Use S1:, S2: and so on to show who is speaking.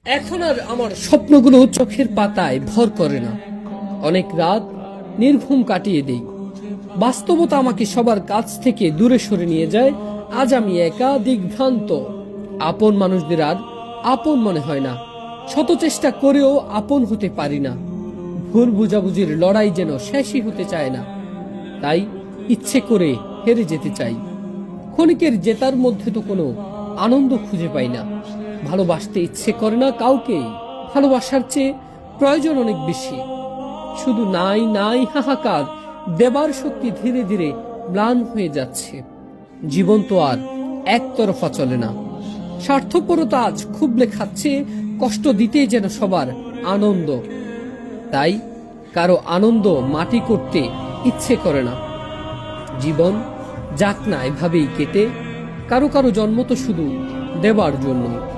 S1: এখন আর আমার স্বপ্নগুলো চোখের পাতায় ভর করে না। অনেক রাত নির্ঘুম কাটিয়ে দেই। বাস্তবতা আমাকে সবার কাছ থেকে দূরে সরে নিয়ে যায়। আজ আমি একা, দিগ্ভ্রান্ত। আপন মানুষদের আর আপন মনে হয় না। শত চেষ্টা করেও আপন হতে পারি না। ভুল বুঝাবুঝির লড়াই যেন শেষই হতে চায় না। তাই ইচ্ছে করে হেরে যেতে চাই। ক্ষণিকের জেতার মধ্যে তো কোনো আনন্দ খুঁজে পাই না। ভালোবাসতে ইচ্ছে করে না কাউকেই। ভালোবাসার চেয়ে প্রয়োজন অনেক বেশি। শুধু নাই নাই হাহাকার। দেবার শক্তি ধীরে ধীরে ম্লান হয়ে যাচ্ছে। জীবন তো আর একতরফা চলে না। স্বার্থপরতা আজ খুবলে খাচ্ছে। কষ্ট দিতেই যেন সবার আনন্দ। তাই কারো আনন্দ মাটি করতে ইচ্ছে করে না। জীবন যাক না এভাবেই কেটে। কারো কারো জন্ম তো শুধু দেবার জন্য।